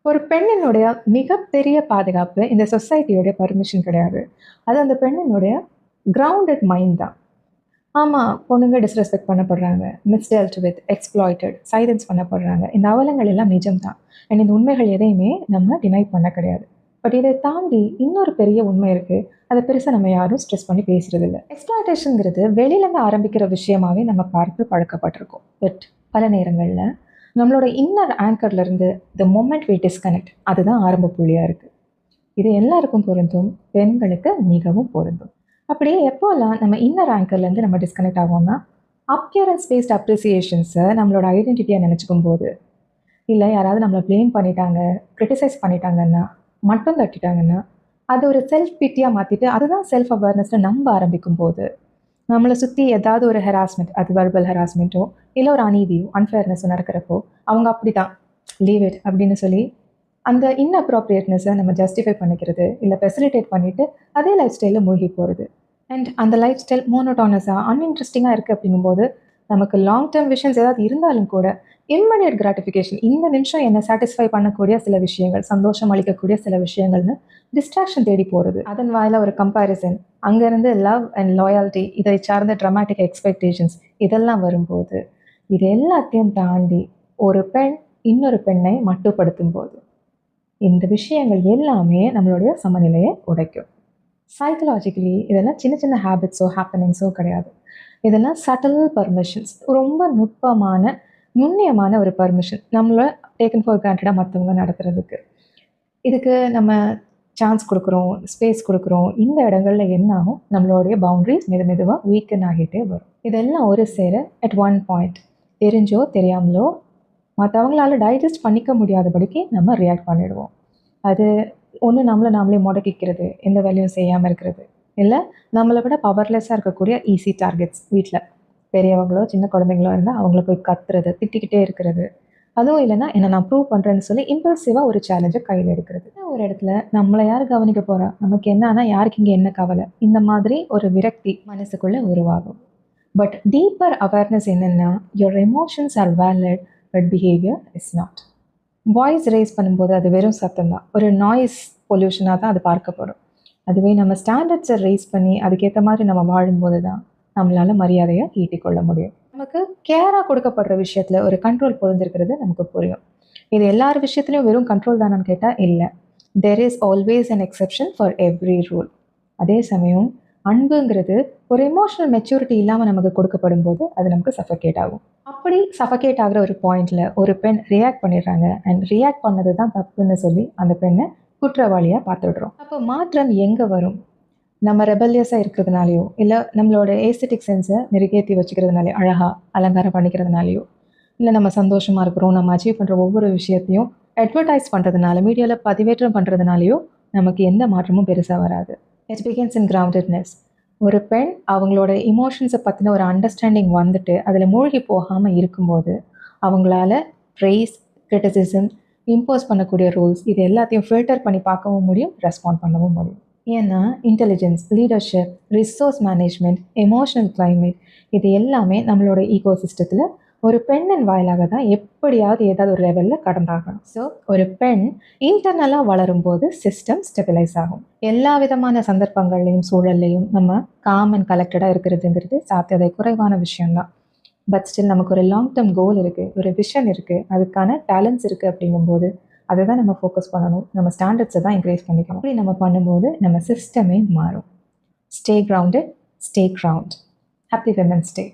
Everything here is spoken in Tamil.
ஒரு பெண்ணினுடைய மிகப்பெரிய பாதுகாப்பு இந்த சொசைட்டியோட பர்மிஷன் கிடையாது. அது அந்த பெண்ணினுடைய கிரவுண்டட் மைண்ட் தான். ஆமா, பொண்ணுங்க டிஸ்ரெஸ்பெக்ட் பண்ணப்படுறாங்க, மிஸ்டெல்ட் வித், எக்ஸ்ப்ளாய்டட், சைலன்ஸ் பண்ணப்படுறாங்க. இந்த அவலங்கள் எல்லாம் நிஜம் தான். அண்ட் இந்த உண்மைகள் எதையுமே நம்ம டினை பண்ண கிடையாது. பட் இதை தாண்டி இன்னொரு பெரிய உண்மை இருக்கு. அதை பெருசா நம்ம யாரும் ஸ்ட்ரெஸ் பண்ணி பேசுறது இல்ல. எக்ஸ்ப்ளாய்டேஷன்ங்கிறது வெளியிலேருந்து ஆரம்பிக்கிற விஷயமாவே நம்ம பார்த்து பழக்கப்பட்டிருக்கோம். பட் பல நேரங்கள்ல நம்மளோட இன்னர் ஆங்கர்ல இருந்து த மொமெண்ட் வி டிஸ்கனெக்ட் அதுதான் ஆரம்ப புள்ளியா இருக்கு. இது எல்லாருக்கும் பொருந்தும், பெண்களுக்கு மிகவும் பொருந்தும். அப்படியே எப்போல்லாம் நம்ம இன்னர் ஆங்கர்லேருந்து நம்ம டிஸ்கனெக்ட் ஆகும்னா, அப்பியரன்ஸ் பேஸ்ட் அப்ரிசியேஷன்ஸை நம்மளோட ஐடென்டிட்டியாக நினச்சிக்கும் போது, இல்லை யாராவது நம்மளை ப்ளேம் பண்ணிட்டாங்க, கிரிட்டிசைஸ் பண்ணிட்டாங்கன்னா, மட்டும் தட்டிட்டாங்கன்னா, அது ஒரு செல்ஃப் பிட்டியாக மாற்றிட்டு அதுதான் செல்ஃப் அவேர்னஸ்னு நம்ப ஆரம்பிக்கும் போது, நம்மளை சுற்றி ஏதாவது ஒரு ஹெராஸ்மெண்ட், அது வெர்பல் ஹெராஸ்மெண்ட்டோ இல்லை ஒரு அநீதியோ அன்ஃபேர்னஸோ நடக்கிறப்போ அவங்க அப்படி தான் லீவ் இட் அப்படின்னு சொல்லி அந்த இன்அப்ராப்ரியேட்னஸை நம்ம ஜஸ்டிஃபை பண்ணிக்கிறது இல்லை ஃபெசிலிட்டேட் பண்ணிவிட்டு அதே லைஃப் ஸ்டைலில் மூழ்கி போகிறது. அண்ட் அந்த லைஃப் ஸ்டைல் மோனோட்டானஸாக அன்இன்ட்ரெஸ்டிங்காக இருக்குது அப்படிங்கும்போது நமக்கு லாங் டேர்ம் விஷன்ஸ் ஏதாவது இருந்தாலும் கூட இம்மிடியட் கிராட்டிஃபிகேஷன் இந்த நிமிஷம் என்னை சாட்டிஸ்ஃபை பண்ணக்கூடிய சில விஷயங்கள், சந்தோஷம் அளிக்கக்கூடிய சில விஷயங்கள்னு டிஸ்ட்ராக்ஷன் தேடி போகிறது. அதன் வாயில ஒரு கம்பேரிசன், அங்கேருந்து லவ் அண்ட் லாயாலிட்டி இதை சார்ந்த ட்ராமாட்டிக் எக்ஸ்பெக்டேஷன்ஸ் இதெல்லாம் வரும்போது இது எல்லாத்தையும் தாண்டி ஒரு பெண் இன்னொரு பெண்ணை மட்டுப்படுத்தும் போது இந்த விஷயங்கள் எல்லாமே நம்மளுடைய சமநிலையை உடைக்கும். சைக்கலாஜிக்கலி இதெல்லாம் சின்ன சின்ன ஹேபிட்ஸோ ஹேப்பனிங்ஸோ கிடையாது. இதெல்லாம் சட்டில் பர்மிஷன்ஸ், ரொம்ப நுட்பமான நுண்ணியமான ஒரு பர்மிஷன் நம்மளை டேக்கன் ஃபார் கிராண்டடாக மற்றவங்க நடத்துறதுக்கு. இதுக்கு நம்ம சான்ஸ் கொடுக்குறோம், ஸ்பேஸ் கொடுக்குறோம். இந்த இடங்கள்ல என்ன ஆகும், நம்மளுடைய பவுண்ட்ரிஸ் மெதுவாக வீக்கன் ஆகிட்டே வரும். இதெல்லாம் ஒரு சேர அட் ஒன் பாயிண்ட் தெரிஞ்சோ தெரியாமலோ மற்றவங்களால டைஜஸ்ட் பண்ணிக்க முடியாதபடிக்கு நம்ம ரியாக்ட் பண்ணிடுவோம். அது ஒன்று நம்மளை நாமளே முடக்கிக்கிறது, எந்த வேலையும் செய்யாமல் இருக்கிறது, இல்லை நம்மளை விட பவர்லெஸ்ஸாக இருக்கக்கூடிய ஈஸி டார்கெட்ஸ் வீட்டில் பெரியவங்களோ சின்ன குழந்தைங்களோ இருந்தால் அவங்கள போய் கத்துறது, திட்டிக்கிட்டே இருக்கிறது. அதுவும் இல்லைன்னா என்ன நான் ப்ரூவ் பண்ணுறேன்னு சொல்லி இம்பல்சிவாக ஒரு சேலஞ்சை கையில் எடுக்கிறது. ஒரு இடத்துல நம்மளை யார் கவனிக்க போகிறா, நமக்கு என்னன்னா யாருக்கு இங்கே என்ன கவலை, இந்த மாதிரி ஒரு விரக்தி மனசுக்குள்ளே உருவாகும். பட் டீப்பர் அவேர்னஸ் என்னென்னா, your emotions R valid but behaviour is not. Voice raise பண்ணும்போது அது வெறும் சத்தம் தான், ஒரு நாய்ஸ் பொல்யூஷனாக தான் அது பார்க்கப்படும். அதுவே நம்ம ஸ்டாண்டர்ட்ஸை ரைஸ் பண்ணி அதுக்கேற்ற மாதிரி நம்ம வாழும்போது தான் நம்மளால் மரியாதையை ஈட்டிக்கொள்ள முடியும். நமக்கு கேராக கொடுக்கப்படுற விஷயத்தில் ஒரு கண்ட்ரோல் பொருந்திருக்கிறது நமக்கு புரியும். இது எல்லார் விஷயத்துலையும் வெறும் கண்ட்ரோல் தானான்னு கேட்டால் இல்லை. There is always an exception for every rule. அதே சமயம் அன்புங்கிறது ஒரு எமோஷனல் மெச்சூரிட்டி இல்லாமல் நமக்கு கொடுக்கப்படும் போது அது நமக்கு சஃபகேட் ஆகும். அப்படி சஃபகேட் ஆகிற ஒரு பாயிண்ட்ல ஒரு பெண் ரியாக்ட் பண்ணிடுறாங்க. அண்ட் ரியாக்ட் பண்ணது தான் தப்புன்னு சொல்லி அந்த பெண்ணை குற்றவாளியாக பார்த்துடுறோம். அப்போ மாற்றம் எங்கே வரும்? நம்ம ரெபல்லியஸாக இருக்கிறதுனாலையோ, இல்லை நம்மளோட ஏஸ்தட்டிக் சென்ஸை மெருகேற்றி வச்சுக்கிறதுனாலையோ, அழகாக அலங்காரம் பண்ணிக்கிறதுனாலையோ, இல்லை நம்ம சந்தோஷமாக இருக்கிறோம், நம்ம அச்சீவ் பண்ணுற ஒவ்வொரு விஷயத்தையும் அட்வர்டைஸ் பண்ணுறதுனால, மீடியாவில் பதிவேற்றம் பண்ணுறதுனாலையோ நமக்கு எந்த மாற்றமும் பெருசாக வராது. It begins in groundedness. ஒரு பெண் அவங்களோட இமோஷன்ஸை பற்றின ஒரு அண்டர்ஸ்டாண்டிங் வந்துட்டு அதில் மூழ்கி போகாமல் இருக்கும்போது அவங்களால ப்ரைஸ், கிரிட்டிசிசம், இம்போஸ் பண்ணக்கூடிய ரூல்ஸ் இது எல்லாத்தையும் ஃபில்டர் பண்ணி பார்க்கவும் முடியும், ரெஸ்பாண்ட் பண்ணவும் முடியும். ஏன்னா intelligence, leadership, resource management, emotional climate இது எல்லாமே நம்மளோட ஈகோ சிஸ்டத்தில் ஒரு பெண்ணின் வாயிலாக தான் எப்படியாவது ஏதாவது ஒரு லெவலில் கடந்தாகணும். ஸோ ஒரு பெண் இன்டர்னலாக வளரும்போது சிஸ்டம் ஸ்டெபிலைஸ் ஆகும். எல்லா விதமான சந்தர்ப்பங்கள்லையும் சூழல்லையும் நம்ம காம் அண்ட் கலெக்டடாக இருக்கிறதுங்கிறது சாத்தியதை குறைவான விஷயம்தான். பட் ஸ்டில் நமக்கு ஒரு லாங் டேர்ம் கோல் இருக்குது, ஒரு விஷன் இருக்குது, அதுக்கான டேலண்ட்ஸ் இருக்குது அப்படிங்கும்போது அதை தான் நம்ம ஃபோக்கஸ் பண்ணணும். நம்ம ஸ்டாண்டர்ட்ஸை தான் இன்க்ரீஸ் பண்ணிக்கணும். அப்படி நம்ம பண்ணும்போது நம்ம சிஸ்டமே மாறும். Stay grounded, stay ground. Happy women's day.